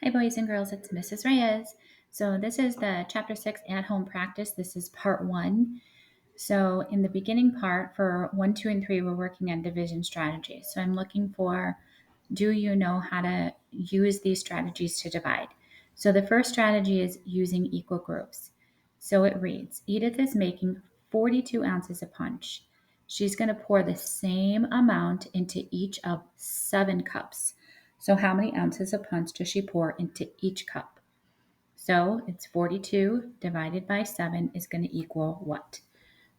Hi, boys and girls, it's Mrs. Reyes. So this is the Chapter 6 at-home practice. This is part 1. So in the beginning part for 1, 2, and 3, we're working on division strategies. So I'm looking for, do you know how to use these strategies to divide? So the first strategy is using equal groups. So it reads, Edith is making 42 ounces of punch. She's going to pour the same amount into each of 7 cups. So how many ounces of punch does she pour into each cup? So it's 42 divided by 7 is going to equal what?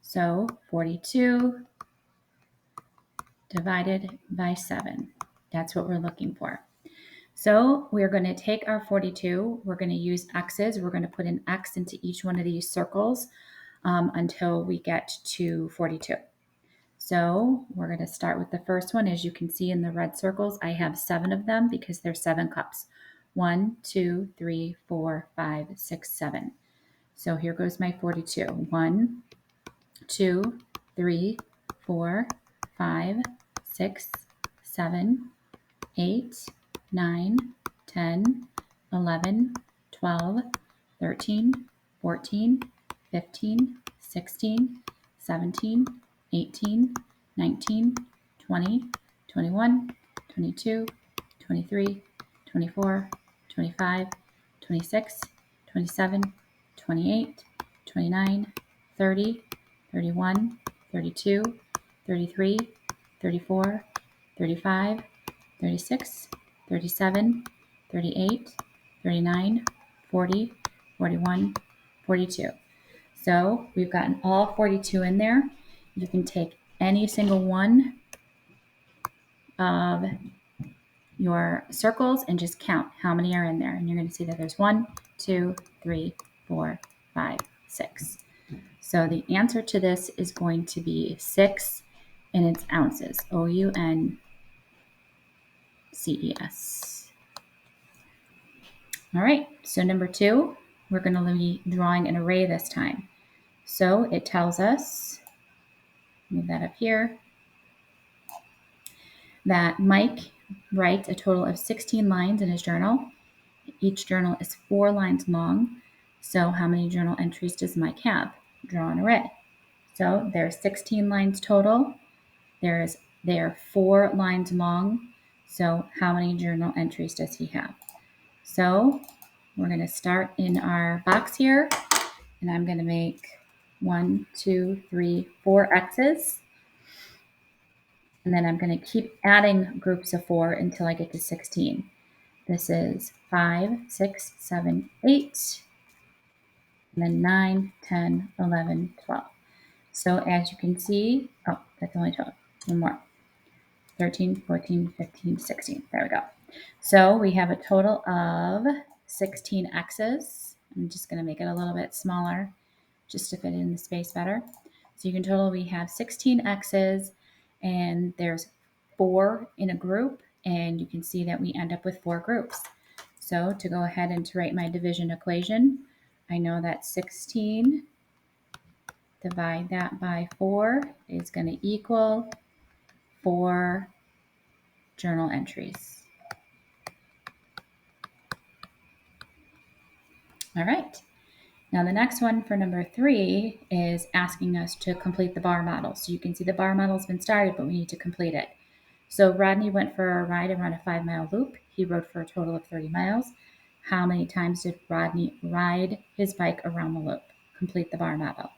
So 42 divided by 7. That's what we're looking for. So we're going to take our 42. We're going to use X's. We're going to put an X into each one of these circles until we get to 42. So we're going to start with the first one. As you can see in the red circles, I have 7 of them because there's 7 cups. 1, 2, 3, 4, 5, 6, 7. So here goes my 42. 1, 2, 3, 4, 5, 6, 7, 8, 9, 10, 11, 12, 13, 14, 15, 16, 17, 18, 19, 20, 21, 22, 23, 24, 25, 26, 27, 28, 29, 30, 31, 32, 33, 34, 35, 36, 37, 38, 39, 40, 41, 42. So we've gotten all 42 in there. You can take any single one of your circles and just count how many are in there. And you're going to see that there's 1, 2, 3, 4, 5, 6. So the answer to this is going to be 6, and it's ounces. OUNCES. All right, so number 2, we're going to be drawing an array this time. So it tells us, move that up here, that Mike writes a total of 16 lines in his journal. Each journal is 4 lines long. So how many journal entries does Mike have? Draw an array. So there's 16 lines total. They are 4 lines long. So how many journal entries does he have? So we're going to start in our box here, and I'm going to make 1, 2, 3, 4 X's. And then I'm going to keep adding groups of 4 until I get to 16. This is 5, 6, 7, 8, and then 9, 10, 11, 12. So as you can see, oh, that's only 12. One more. 13, 14, 15, 16. There we go. So we have a total of 16 X's. I'm just going to make it a little bit smaller just to fit in the space better. So you can total we have 16 X's, and there's 4 in a group, and you can see that we end up with 4 groups. So to go ahead and to write my division equation, I know that 16 divide that by 4 is going to equal 4 journal entries. All right. Now the next one for number 3 is asking us to complete the bar model. So you can see the bar model's been started, but we need to complete it. So Rodney went for a ride around a 5-mile loop. He rode for a total of 30 miles. How many times did Rodney ride his bike around the loop? Complete the bar model.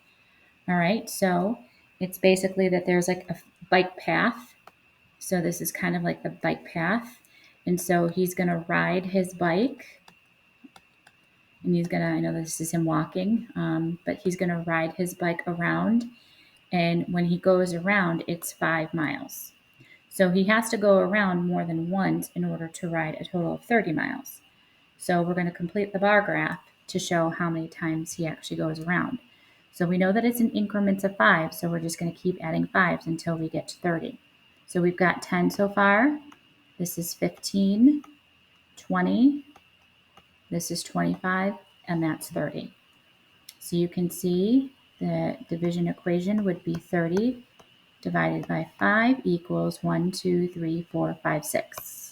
All right, so it's basically that there's like a bike path. So this is kind of like the bike path. And so he's going to ride his bike. And he's going to, I know this is him walking, but he's going to ride his bike around. And when he goes around, it's 5 miles. So he has to go around more than once in order to ride a total of 30 miles. So we're going to complete the bar graph to show how many times he actually goes around. So we know that it's in increments of 5, so we're just going to keep adding 5s until we get to 30. So we've got 10 so far. This is 15, 20, this is 25, and that's 30. So you can see the division equation would be 30 divided by 5 equals 1, 2, 3, 4, 5, 6.